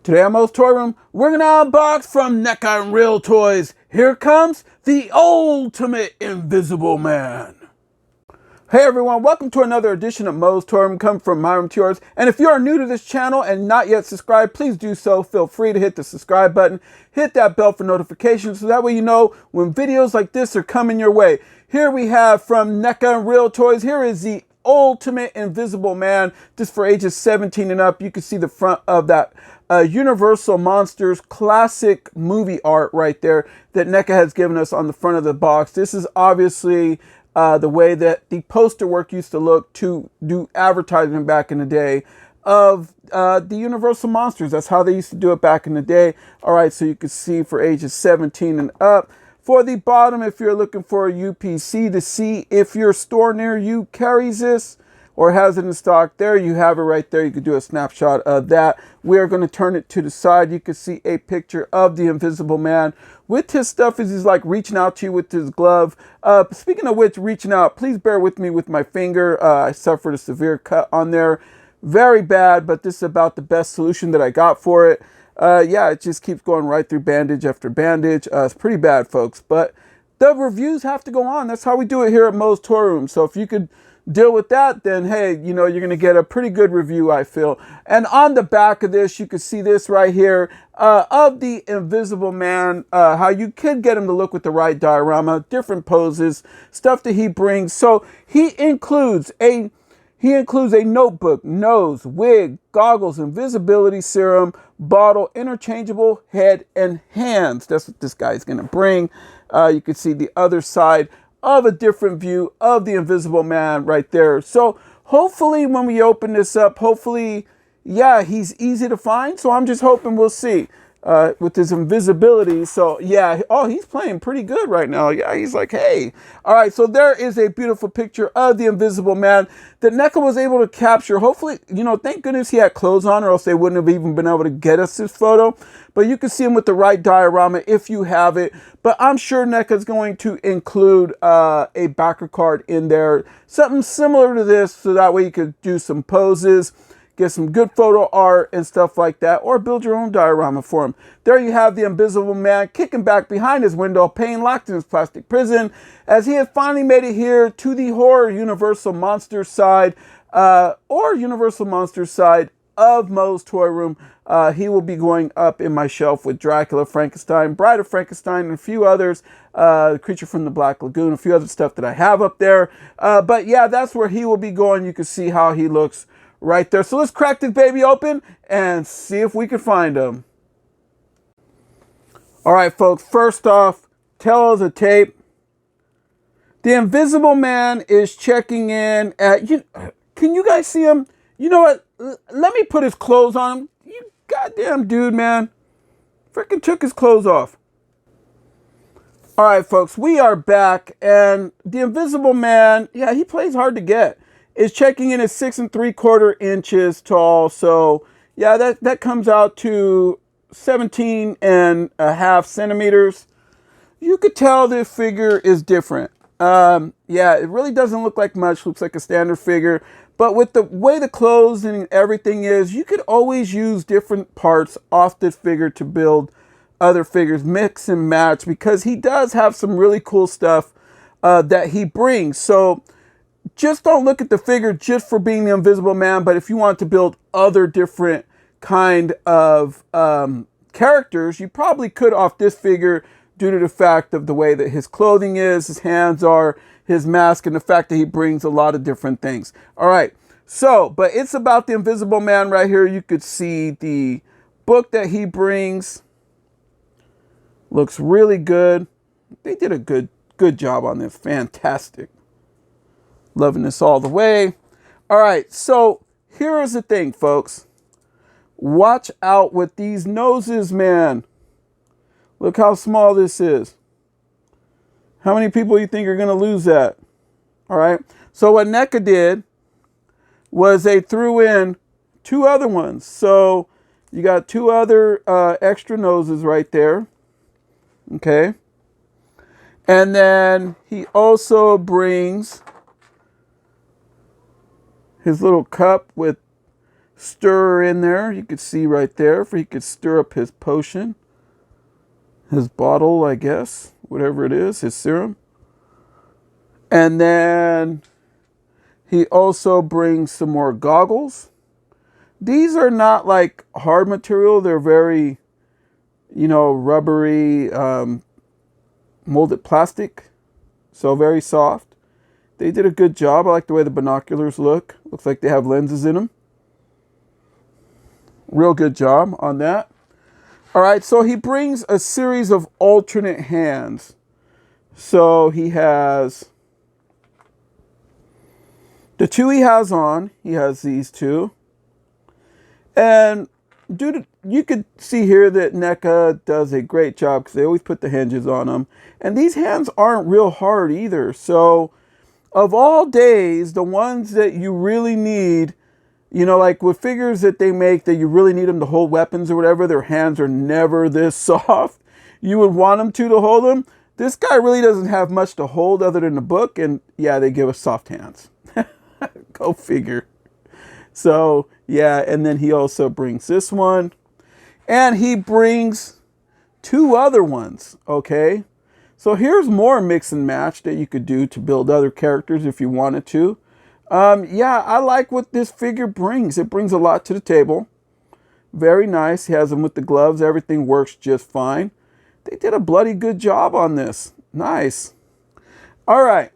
Today on MOE'S Toy Room, we're gonna unbox from Neca and Real Toys. Here comes the ultimate Invisible Man. Hey everyone, welcome to another edition of MOE'S Toy Room, coming from my room to yours. And if you are new to this channel and not yet subscribed, please do so. Feel free to hit the subscribe button, hit that bell for notifications, so that way you know when videos like this are coming your way. Here we have from Neca and Real Toys, here is the ultimate Invisible Man, just for ages 17 and up. You can see the front of that Universal Monsters classic movie art right there that Neca has given us on the front of the box. This is obviously the way that the poster work used to look to do advertising back in the day of the Universal Monsters. That's how they used to do it back in the day. All right, so you can see for ages 17 and up. For the bottom, if you're looking for a UPC to see if your store near you carries this or has it in stock, there you have it right there. You could do a snapshot of that. We are going to turn it to the side. You can see a picture of the Invisible Man with his stuff as he's like reaching out to you with his glove. Speaking of which, reaching out, please bear with me with my finger. I suffered a severe cut on there. Very bad, but this is about the best solution that I got for it. Yeah, it just keeps going right through bandage after bandage. It's pretty bad, folks, but the reviews have to go on. That's how we do it here at MOE'S Toy Room. So if you could deal with that, then hey, you know, you're going to get a pretty good review, I feel. And on the back of this, you can see this right here of the Invisible Man, how you could get him to look with the right diorama, different poses, stuff that he brings. So he includes a notebook, nose, wig, goggles, invisibility serum, bottle, interchangeable head and hands. That's what this guy's going to bring. You can see the other side of a different view of the Invisible Man right there. So hopefully when we open this up, hopefully, yeah, he's easy to find. So I'm just hoping we'll see with his invisibility. So yeah, oh, he's playing pretty good right now. Yeah, he's like, hey. All right, so there is a beautiful picture of the Invisible Man that Neca was able to capture. Hopefully, you know, thank goodness he had clothes on, or else they wouldn't have even been able to get us this photo. But you can see him with the right diorama if you have it. But I'm sure Neca is going to include a backer card in there, something similar to this, so that way you could do some poses, get some good photo art and stuff like that, or build your own diorama for him. There you have the Invisible Man kicking back behind his window, paying locked in his plastic prison, as he has finally made it here to the horror Universal Monsters side, or Universal Monsters side of MOE'S Toy Room. He will be going up in my shelf with Dracula, Frankenstein, Bride of Frankenstein, and a few others, Creature from the Black Lagoon, a few other stuff that I have up there. But yeah, that's where he will be going. You can see how he looks right there. So let's crack this baby open and see if we can find him. All right, folks, first off, tail of the tape. The Invisible Man is checking in at, can you guys see him? You know what? Let me put his clothes on him. You goddamn dude, man. Freaking took his clothes off. All right, folks, we are back. And the Invisible Man, yeah, he plays hard to get. Is checking in at 6 3/4 inches tall. So, yeah, that comes out to 17.5 centimeters. You could tell this figure is different. Yeah, it really doesn't look like much. Looks like a standard figure. But with the way the clothes and everything is, you could always use different parts off this figure to build other figures, mix and match, because he does have some really cool stuff that he brings. So just don't look at the figure just for being the Invisible Man, but if you want to build other different kind of characters, you probably could off this figure due to the fact of the way that his clothing is, his hands are, his mask, and the fact that he brings a lot of different things. All right, so, but it's about the Invisible Man right here. You could see the book that he brings. Looks really good. They did a good job on this. Fantastic. Loving this all the way. All right, so here is the thing, folks. Watch out with these noses, man. Look how small this is. How many people you think are going to lose that? All right. So what Neca did was they threw in 2 other ones. So you got 2 other extra noses right there. Okay. And then he also brings his little cup with stirrer in there. You could see right there if he could stir up his potion. His bottle, I guess. Whatever it is, his serum. And then he also brings some more goggles. These are not like hard material. They're very, you know, rubbery, molded plastic. So very soft. They did a good job. I like the way the binoculars look. Looks like they have lenses in them. Real good job on that. All right, so he brings a series of alternate hands. So he has the two he has on. He has these two. And dude, you could see here that Neca does a great job because they always put the hinges on them. And these hands aren't real hard either. So of all days, the ones that you really need, you know, like with figures that they make that you really need them to hold weapons or whatever, their hands are never this soft. You would want them to hold them. This guy really doesn't have much to hold other than the book. And yeah, they give us soft hands. Go figure. So yeah, and then he also brings this one. And he brings two other ones, okay? So here's more mix and match that you could do to build other characters if you wanted to. Yeah, I like what this figure brings. It brings a lot to the table. Very nice. He has them with the gloves. Everything works just fine. They did a bloody good job on this. Nice. All right.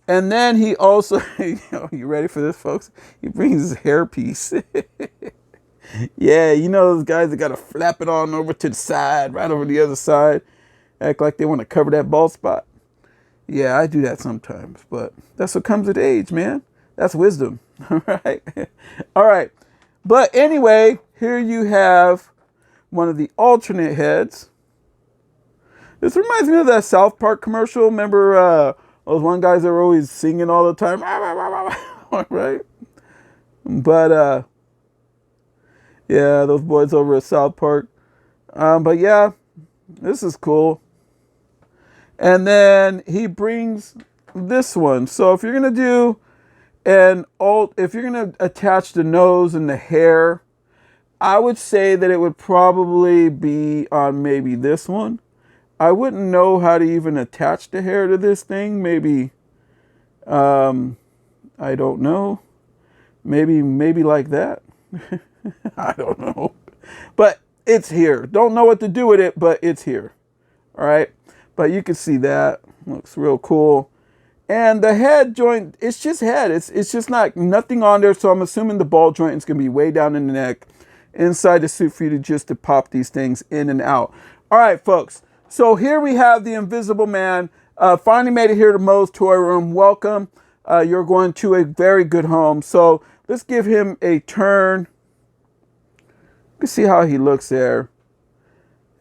And then he also, you ready for this, folks? He brings his hairpiece. Yeah, you know those guys that got to flap it on over to the side, right over the other side. Act like they want to cover that bald spot. Yeah, I do that sometimes, but that's what comes with age, man. That's wisdom, all right? All right, but anyway, here you have one of the alternate heads. This reminds me of that South Park commercial. Remember those one guys that were always singing all the time? Right? But, yeah, those boys over at South Park. But yeah, this is cool. And then he brings this one. So if you're going to do if you're going to attach the nose and the hair, I would say that it would probably be on maybe this one. I wouldn't know how to even attach the hair to this thing. Maybe, I don't know. Maybe like that. I don't know. But it's here. Don't know what to do with it, but it's here. All right. But you can see that. Looks real cool. And the head joint, it's just head. It's just nothing on there. So I'm assuming the ball joint is going to be way down in the neck inside the suit for you to pop these things in and out. All right, folks. So here we have the Invisible Man. Finally made it here to MOE'S Toy Room. Welcome. You're going to a very good home. So let's give him a turn. You can see how he looks there.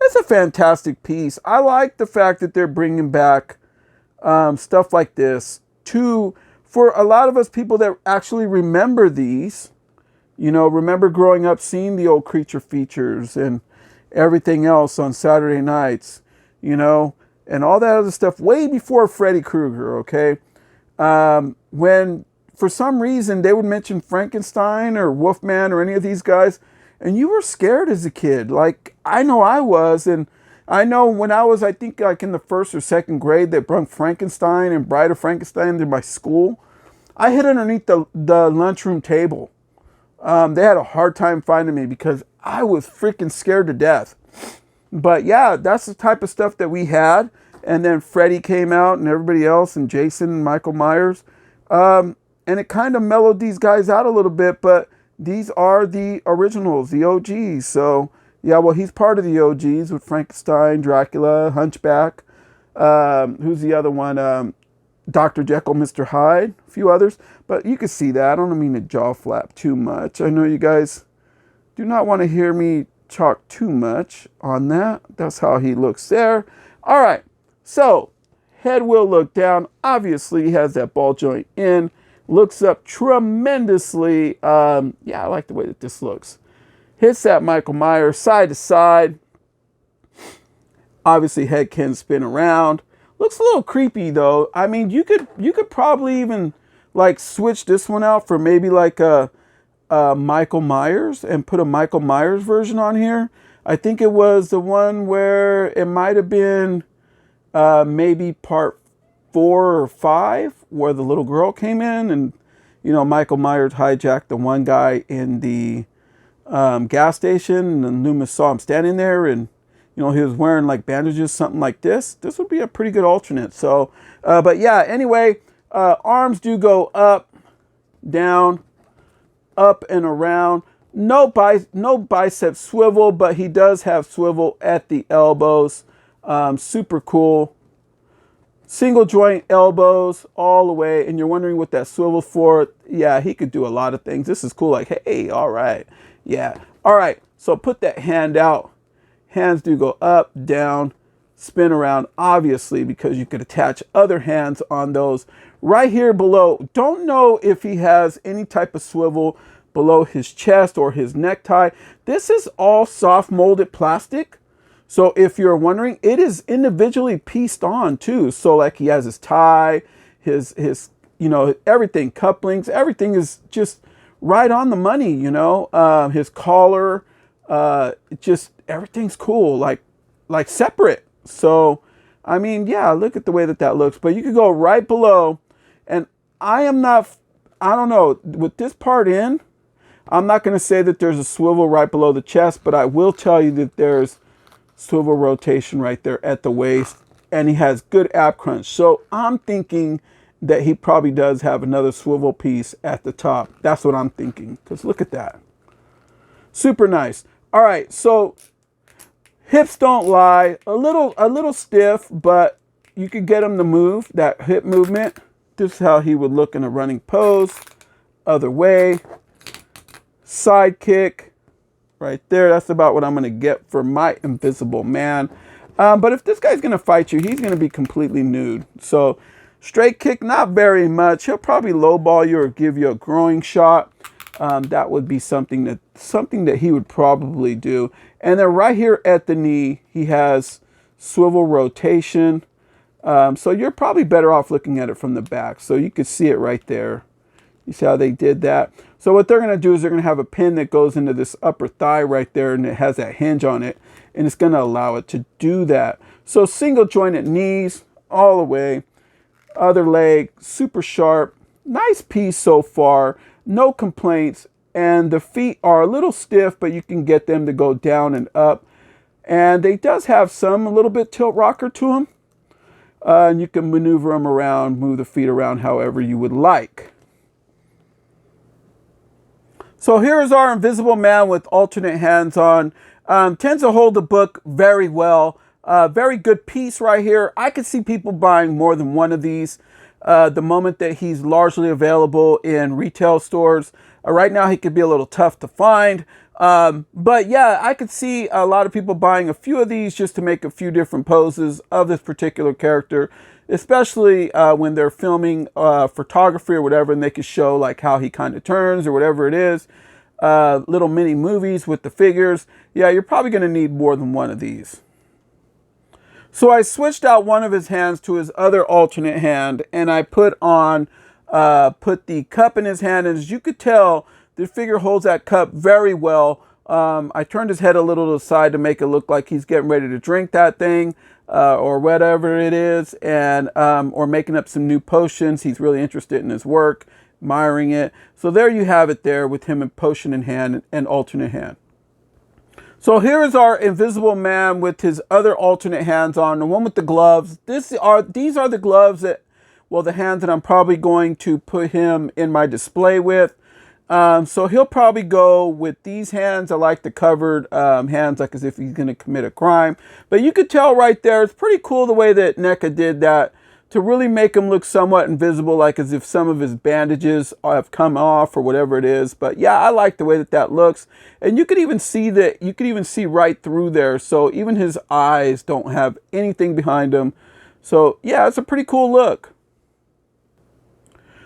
It's a fantastic piece. I like the fact that they're bringing back stuff like this for a lot of us people that actually remember these, you know, remember growing up seeing the old creature features and everything else on Saturday nights, you know, and all that other stuff way before Freddy Krueger, okay? When for some reason they would mention Frankenstein or Wolfman or any of these guys, and you were scared as a kid. Like, I know I was, and I know when I was, I think, like in the 1st or 2nd grade, they brought Frankenstein and Bride of Frankenstein to my school. I hid underneath the lunchroom table. They had a hard time finding me because I was freaking scared to death. But yeah, that's the type of stuff that we had. And then Freddy came out and everybody else, and Jason and Michael Myers. And it kind of mellowed these guys out a little bit, but these are the originals, the OGs. So yeah, well, he's part of the OGs with Frankenstein, Dracula, Hunchback. Who's the other one? Dr. Jekyll, Mr. Hyde, a few others. But you can see that. I don't mean to jaw flap too much. I know you guys do not want to hear me talk too much on that. That's how he looks there. All right. So head will look down. Obviously, he has that ball joint in. Looks up tremendously. Yeah, I like the way that this looks. Hits that Michael Myers side to side. Obviously, head can spin around. Looks a little creepy though. I mean, you could probably even like switch this one out for maybe like a Michael Myers and put a Michael Myers version on here. I think it was the one where it might have been maybe part 4 or 5, where the little girl came in and, you know, Michael Myers hijacked the one guy in the gas station, and Loomis saw him standing there, and, you know, he was wearing like bandages, something like this. This would be a pretty good alternate. So, but yeah, anyway, arms do go up, down, up and around. No bicep swivel, but he does have swivel at the elbows. Super cool. Single joint elbows all the way. And you're wondering what that swivel for. Yeah, he could do a lot of things. This is cool. Like, hey, all right. Yeah. All right. So put that hand out. Hands do go up, down, spin around, obviously, because you could attach other hands on those. Right here below, don't know if he has any type of swivel below his chest or his necktie. This is all soft molded plastic. So if you're wondering, it is individually pieced on too. So like he has his tie, his you know, everything, couplings, everything is just right on the money, you know. His collar, just everything's cool, like separate. So, I mean, yeah, look at the way that that looks. But you could go right below, and I don't know, with this part in, I'm not going to say that there's a swivel right below the chest, but I will tell you that there's swivel rotation right there at the waist, and he has good ab crunch. So I'm thinking that he probably does have another swivel piece at the top. That's what I'm thinking, because look at that. Super nice. All right, so hips don't lie. A little stiff, but you could get him to move, that hip movement. This is how he would look in a running pose. Other way. Side kick right there. That's about what I'm going to get for my Invisible Man. But if this guy's going to fight you, he's going to be completely nude. So straight kick, not very much. He'll probably lowball you or give you a groin shot. That would be something that he would probably do. And then right here at the knee, he has swivel rotation. So you're probably better off looking at it from the back. So you could see it right there. You see how they did that? So what they're going to do is they're going to have a pin that goes into this upper thigh right there, and it has that hinge on it, and it's going to allow it to do that. So single jointed knees all the way. Other leg, super sharp. Nice piece so far. No complaints. And the feet are a little stiff, but you can get them to go down and up. And they does have a little bit tilt rocker to them. And you can maneuver them around, move the feet around however you would like. So here is our Invisible Man with alternate hands on. Tends to hold the book very well. Very good piece right here. I could see people buying more than one of these the moment that he's largely available in retail stores. Right now he could be a little tough to find. But yeah, I could see a lot of people buying a few of these just to make a few different poses of this particular character, especially when they're filming photography or whatever, and they could show like how he kind of turns or whatever it is. Little mini movies with the figures. Yeah, you're probably going to need more than one of these. So I switched out one of his hands to his other alternate hand, and I put the cup in his hand, and as you could tell, the figure holds that cup very well. I turned his head a little to the side to make it look like he's getting ready to drink that thing, or whatever it is, and or making up some new potions. He's really interested in his work, admiring it. So there you have it there with him in potion in hand and alternate hand. So here is our Invisible Man with his other alternate hands on, the one with the gloves. These are the gloves that, well, the hands that I'm probably going to put him in my display with. So he'll probably go with these hands. I like the covered hands, like as if he's going to commit a crime. But you could tell right there, it's pretty cool the way that Neca did that to really make him look somewhat invisible, like as if some of his bandages have come off or whatever it is. But yeah, I like the way that that looks. And you could even see right through there. So even his eyes don't have anything behind him. So yeah, it's a pretty cool look.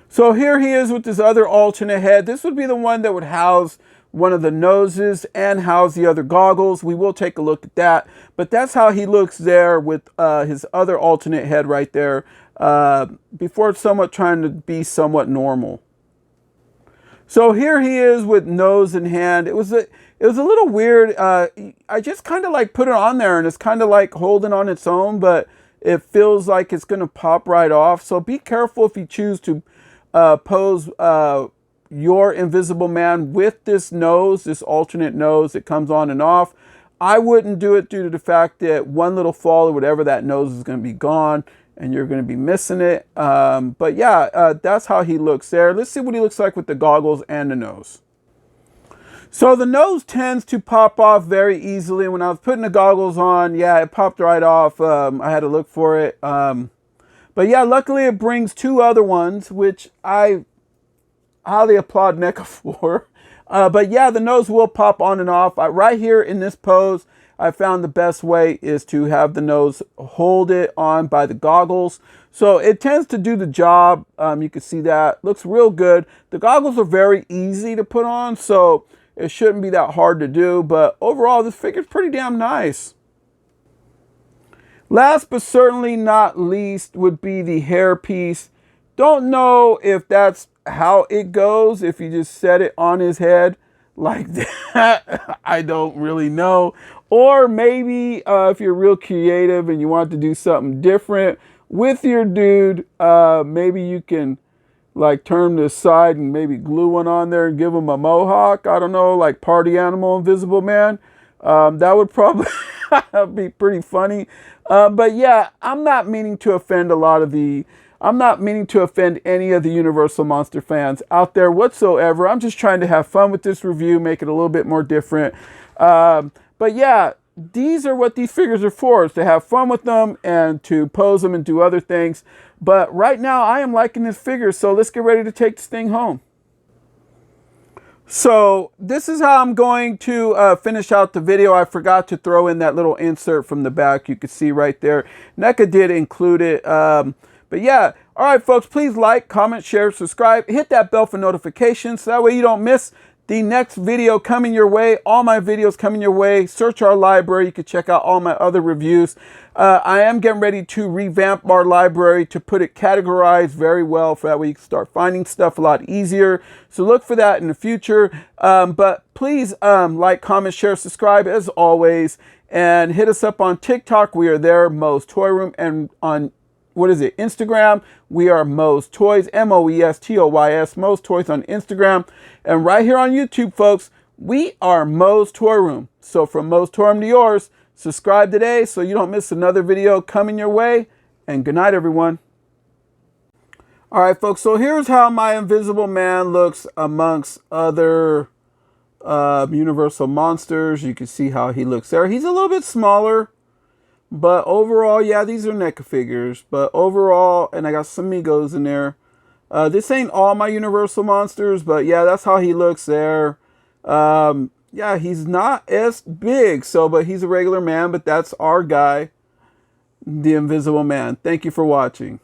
So here he is with his other alternate head. This would be the one that would house one of the noses and house the other goggles. We will take a look at that. But that's how he looks there with his other alternate head right there, before somewhat trying to be somewhat normal. So here he is with nose in hand. It was a little weird. I just kind of like put it on there, and it's kind of like holding on its own, but it feels like it's going to pop right off. So be careful if you choose to pose your Invisible Man with this nose, this alternate nose that comes on and off. I wouldn't do it due to the fact that one little fall or whatever, that nose is going to be gone and you're going to be missing it. But yeah, that's how he looks there. Let's see what he looks like with the goggles and the nose. So the nose tends to pop off very easily. When I was putting the goggles on, yeah, it popped right off. I had to look for it. But yeah, luckily it brings two other ones, which I highly applaud Neca for. But yeah, the nose will pop on and off. Right here in this pose, I found the best way is to have the nose hold it on by the goggles. So it tends to do the job. You can see that. Looks real good. The goggles are very easy to put on, so it shouldn't be that hard to do. But overall, this figure's pretty damn nice. Last but certainly not least would be the hair piece. Don't know if that's how it goes, if you just set it on his head like that. I don't really know. Or maybe if you're real creative and you want to do something different with your dude, maybe you can like turn this side and maybe glue one on there and give him a mohawk. I don't know, like Party Animal Invisible Man. That would probably be pretty funny. But yeah, I'm not meaning to offend any of the Universal Monster fans out there whatsoever. I'm just trying to have fun with this review, make it a little bit more different. But yeah, these are what these figures are for, is to have fun with them and to pose them and do other things. But right now, I am liking this figure, so let's get ready to take this thing home. So this is how I'm going to finish out the video. I forgot to throw in that little insert from the back. You can see right there. Neca did include it. But yeah, all right, folks, please like, comment, share, subscribe. Hit that bell for notifications so that way you don't miss the next video coming your way. All my videos coming your way. Search our library. You can check out all my other reviews. I am getting ready to revamp our library to put it categorized very well, for that way you can start finding stuff a lot easier. So look for that in the future. But please like, comment, share, subscribe as always. And hit us up on TikTok. We are there, MOE'S Toy Room. And on Instagram, we are MOE'S Toys, MOE'S, MOE'S Toys on Instagram. And right here on YouTube, folks, we are MOE'S Toy Room. So from MOE'S Toy Room to yours, subscribe today so you don't miss another video coming your way. And good night, everyone. All right, folks, so here's how my Invisible Man looks amongst other Universal Monsters. You can see how he looks there. He's a little bit smaller. But overall, yeah, these are NECA figures. But overall, and I got some Migos in there. This ain't all my Universal Monsters, but yeah, that's how he looks there. Yeah, he's not as big, but he's a regular man, but that's our guy, the Invisible Man. Thank you for watching.